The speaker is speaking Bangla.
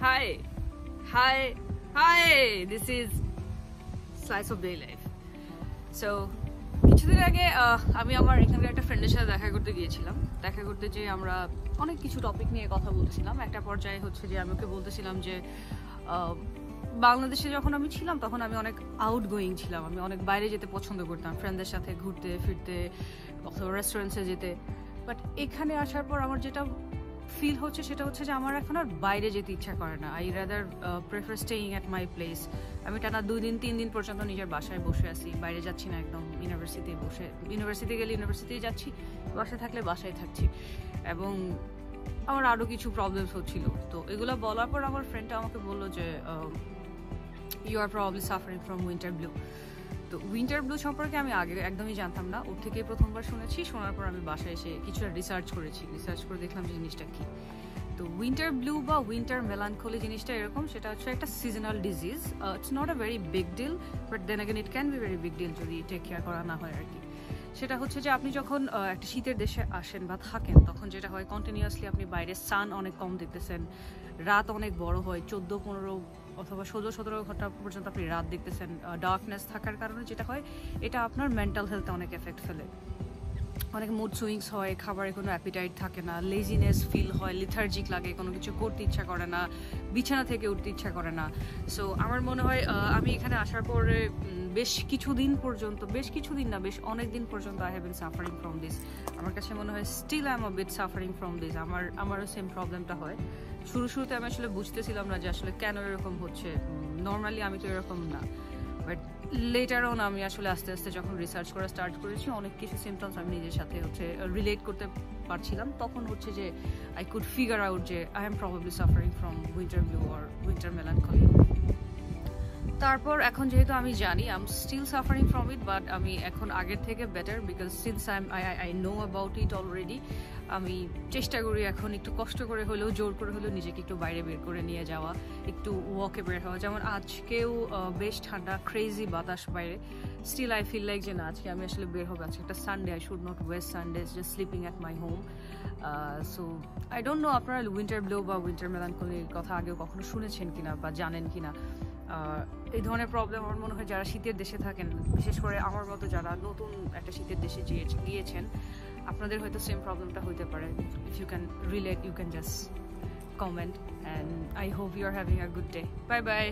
Hi, hi, hi. This is Slice of Daily Life. So, কিছুদিন আগে আমি আমার এখানকার একটা ফ্রেন্ডের সাথে দেখা করতে গিয়েছিলাম। দেখা করতে যে আমরা অনেক কিছু টপিক নিয়ে কথা বলতেছিলাম। একটা পর্যায়ে হচ্ছে যে আমি ওকে বলতেছিলাম যে বাংলাদেশে যখন আমি ছিলাম তখন আমি অনেক আউটগোয়িং ছিলাম। আমি অনেক বাইরে যেতে পছন্দ করতাম, ফ্রেন্ডদের সাথে ঘুরতে ফিরতে অথবা রেস্টুরেন্টসে যেতে। বাট এখানে আসার পর আমার যেটা ফিল হচ্ছে সেটা হচ্ছে যে আমার এখন আর বাইরে যেতে ইচ্ছা করে না। I rather prefer staying at my place. আমি টানা 2 দিন 3 দিন পর্যন্ত নিজের বাসায় বসে আছি, বাইরে যাচ্ছি না। একদম ইউনিভার্সিটি গেলে ইউনিভার্সিটি যাচ্ছি, বাসায় থাকলে বাসায় থাকছি। এবং আমার আরও কিছু প্রবলেমস হচ্ছিল। তো এগুলো বলার পর আমার ফ্রেন্ডটা আমাকে বললো যে you are probably suffering from winter blue. তো উইন্টার ব্লু সম্পর্কে আমি আগে একদমই জানতাম না, ওর থেকে প্রথমবার শুনেছি। শোনার পর আমি বাসায় এসে কিছুটা রিসার্চ করে দেখলাম যে জিনিসটা কী। তো উইন্টার ব্লু বা উইন্টার মেলানকলি জিনিসটা এরকম, সেটা হচ্ছে একটা seasonal disease. It's not a very big deal, but then again it can be very big deal যদি টেক কেয়ার করা না হয় আর কি। সেটা হচ্ছে যে আপনি যখন একটা শীতের দেশে আসেন বা থাকেন, তখন যেটা হয় কন্টিনিউয়াসলি আপনি বাইরে সান অনেক কম দেখতেছেন, রাত অনেক বড় হয়, 14-15 অথবা 16-17 ঘন্টা পর্যন্ত আপনি রাত দেখতেছেন। ডার্কনেস থাকার কারণে যেটা হয়, এটা আপনার মেন্টাল হেলথে অনেক এফেক্ট ফেলে। অনেক মুড সুইংস হয়, খাবারে কোনো অ্যাপিটাইট থাকে না, লেজিনেস ফিল হয়, লিথার্জিক লাগে, কোনো কিছু করতে ইচ্ছা করে না, বিছানা থেকে উঠতে ইচ্ছা করে না। সো আমার মনে হয় আমি এখানে আসার পরে বেশ অনেক দিন পর্যন্ত I have been suffering from this. আমার কাছে মনে হয় still I am a bit suffering from this. আমারও সেম প্রবলেমটা হয়। শুরুতে আমি আসলে বুঝতেছিলাম না যে আসলে কেন এরকম হচ্ছে। নর্মালি আমি তো এরকম না, বাট লেটার অন আমি আসলে আস্তে আস্তে যখন রিসার্চ করা স্টার্ট করেছি, অনেক কিছু সিমটমস আমি নিজের সাথে হচ্ছে রিলেট করতে পারছিলাম। তখন হচ্ছে যে আই কুড ফিগার আউট যে I am probably suffering from winter blue or winter melancholy. তারপর এখন যেহেতু আমি জানি I am still suffering from it, but আমি এখন আগের থেকে better, because since I know about it already. আমি চেষ্টা করি এখন একটু কষ্ট করে হলেও, জোর করে হলেও নিজেকে একটু বাইরে বের করে নিয়ে যাওয়া, একটু ওয়াকে বের হওয়া। যেমন আজকেও বেশ ঠান্ডা, ক্রেজি বাতাস বাইরে। স্টিল আই ফিল লাইক যে না, আজকে আমি আসলে বের হবো। আজকে একটা Sunday, I should not waste Sundays just sleeping at my home. So I don't know আপনারা উইন্টার ব্লু বা উইন্টার মেলানকলির কথা আগেও কখনো শুনেছেন কিনা বা জানেন কিনা। এই ধরনের প্রবলেম আমার মনে হয় যারা শীতের দেশে থাকেন, বিশেষ করে আমার মতো যারা নতুন একটা শীতের দেশে গিয়েছেন, আপনাদের হয়তো সেম প্রবলেমটা হইতে পারে। If you can relate, you can just comment, and I hope you are having a good day. Bye by.